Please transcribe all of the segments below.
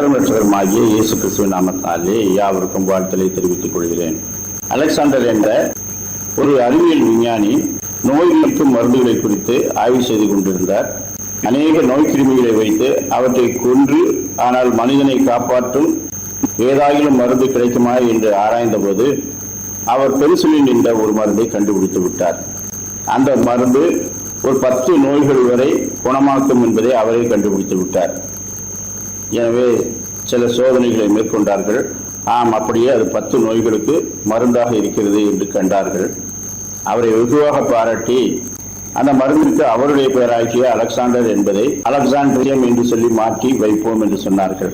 கர்த்தரும் இரட்சகருமாகிய இயேசு கிறிஸ்துவின் நாமத்தாலே யாவருக்கும் வாழ்த்தலை தெரிவித்துக் கொள்கிறேன். அலெக்சாண்டர் என்ற ஒரு அறிவியல் விஞ்ஞானி நோய்களுக்கும் மருந்துகளை குறித்து ஆய்வு செய்து கொண்டிருந்தார். அநேக நோய்க்கிருமிகளை வைத்து அவற்றை கொன்று ஆனால் மனிதனை காப்பாற்றும் ஏதாயிலும் மருந்து கிடைக்குமா என்று ஆராய்ந்த போது அவர் பென்சிலின் என்ற ஒரு மருந்தை கண்டுபிடித்து விட்டார். அந்த மருந்து ஒரு 10 நோய்கள் வரை குணமாக்கும் என்பதை அவரே கண்டுபிடித்து விட்டார். எனவே சில சோதனைகளை மேற்கொண்டார்கள். அப்படியே அது 10 நோய்களுக்கு மருந்தாக இருக்கிறது என்று கண்டார்கள். அவரை வெகுவாக பாராட்டி அந்த மருந்திற்கு அவருடைய பெயராகிய அலெக்சாண்டர் என்பதை அலெக்சாண்ட்ரியம் என்று சொல்லி மாற்றி வைப்போம் என்று சொன்னார்கள்.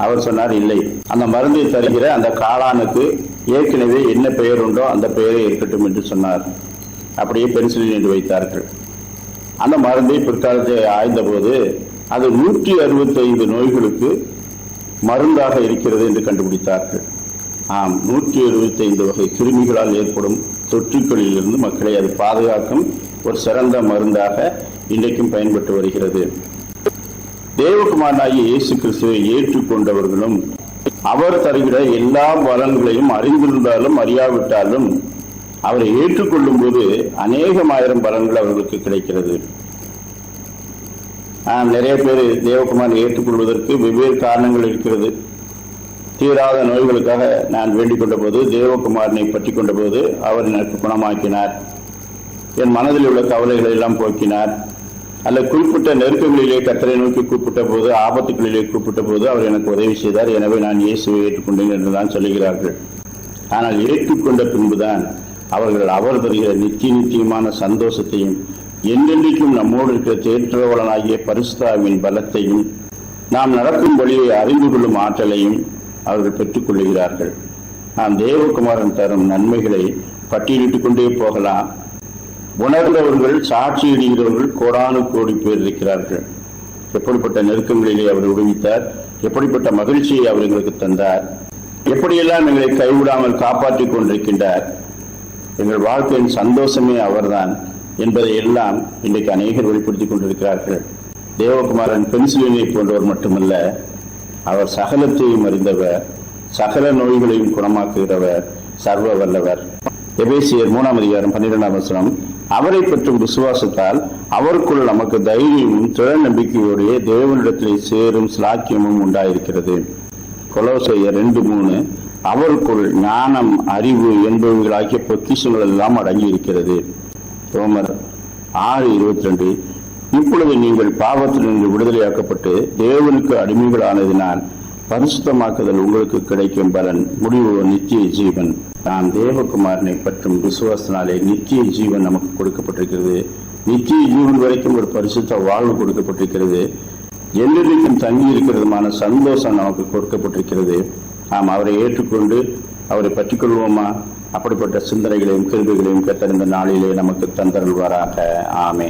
அவர் சொன்னார், இல்லை, அந்த மருந்தை தருகிற அந்த காளானுக்கு ஏற்கனவே என்ன பெயர் உண்டோ அந்த பெயரே இருக்கட்டும் என்று சொன்னார். அப்படியே பென்சிலின் என்று வைத்தார்கள். அந்த மருந்தை பிற்காலத்தை ஆய்ந்தபோது அது 165 நோய்களுக்கு மருந்தாக இருக்கிறது என்று கண்டுபிடித்தார்கள். 165 வகை கிருமிகளால் ஏற்படும் தொற்றுக்களிலிருந்து மக்களை அது பாதுகாக்கும் ஒரு சிறந்த மருந்தாக இன்றைக்கும் பயன்பட்டு வருகிறது. தேவகுமாரனாகிய இயேசு கிறிஸ்துவை ஏற்றுக்கொண்டவர்களும் அவர் தருகிற எல்லா பலன்களையும் அறிந்திருந்தாலும் அறியாவிட்டாலும் அவரை ஏற்றுக்கொள்ளும் போது அநேகமாயிரம் பலன்கள் அவர்களுக்கு கிடைக்கிறது. நிறைய பேர் தேவகுமாரனை ஏற்றுக்கொள்வதற்கு வெவ்வேறு காரணங்கள் இருக்கிறது. தீராத நோய்களுக்காக நான் வேண்டிக் கொண்ட போது, தேவகுமாரனை பற்றி கொண்ட போது அவர் எனக்கு குணமாக்கினார், என் மனதில் உள்ள கவலைகளை எல்லாம் போக்கினார். அல்ல குறிப்பிட்ட நெருக்கங்களிலே கர்த்தரை நோக்கி கூப்பிட்ட போது, ஆபத்துகளிலே கூப்பிட்ட போது அவர் எனக்கு உதவி செய்தார், எனவே நான் இயேசுவை ஏற்றுக்கொண்டேன் என்றுதான் சொல்லுகிறார்கள். ஆனால் ஏற்றுக்கொண்ட பின்புதான் அவர்கள் அவர் தருகிற நித்தியமான சந்தோஷத்தையும் என்றென்றைக்கும் நம்மோடு இருக்கிற தேற்றவளனாகிய பரிசுத்தாவின் பலத்தையும் நாம் நடக்கும் வழியை அறிந்து கொள்ளும் ஆற்றலையும் அவர்கள் பெற்றுக் கொள்ளுகிறார்கள். நாம் தேவகுமாரன் தரும் நன்மைகளை பட்டியலிட்டுக் கொண்டே போகலாம். உணர்ந்தவர்கள், சாட்சியிடுகிறவர்கள் கோடானு கோடி பேர் இருக்கிறார்கள். எப்படிப்பட்ட நெருக்கங்களிலே அவர் விடுவித்தார், எப்படிப்பட்ட மகிழ்ச்சியை அவர் எங்களுக்கு தந்தார், எப்படியெல்லாம் எங்களை கைவிடாமல் காப்பாற்றிக் கொண்டிருக்கின்றார். எங்கள் வாழ்க்கையின் சந்தோஷமே அவர்தான் என்பதை எல்லாம் இன்றைக்கு அநேகர் வெளிப்படுத்திக் கொண்டிருக்கிறார்கள். தேவகுமாரன் பென்சிலினை போன்றவர் மட்டுமல்ல, அவர் சகலத்தையும் அறிந்தவர், சகல நோய்களையும் குணமாக்குகிறவர், சர்வ வல்லவர். எபேசியர் 3:12 அவரை பற்றும் விசுவாசத்தால் அவருக்குள் நமக்கு தைரியமும் திறன் நம்பிக்கையோடைய தேவனிடத்திலே சேரும் ஸ்லாக்கியமும் உண்டாயிருக்கிறது. கொலோசையர் 2:3 அவருக்குள் ஞானம், அறிவு என்பவைகளாகிய பொக்கிஷங்கள் எல்லாம் அடங்கி இருக்கிறது. ரோமர் 6:22 இப்பொழுது நீங்கள் பாவத்திலிருந்து விடுதலையாக்கப்பட்டு தேவனுக்கு அடிமைகளானதினால் பரிசுத்தமாக்குதல் உங்களுக்கு கிடைக்கும் பலன், முடிவு நித்திய ஜீவன். நாம் தேவகுமாரனை பற்றும் விசுவாசத்தினாலே நித்திய ஜீவன் நமக்கு கொடுக்கப்பட்டிருக்கிறது. நித்திய ஜீவன் வரைக்கும் ஒரு பரிசுத்த வாழ்வு கொடுக்கப்பட்டிருக்கிறது. என்றைக்கும் தங்கி இருக்கிறதுமான சந்தோஷம் நமக்கு கொடுக்கப்பட்டிருக்கிறது. நாம் அவரை ஏற்றுக்கொண்டு அவரை பற்றிக் கொள்வோமா? அப்படிப்பட்ட சிந்தனைகளையும் கிருபைகளையும் கர்த்தர் இந்த நாளிலே நமக்கு தந்தருள்வாராக. ஆமென்.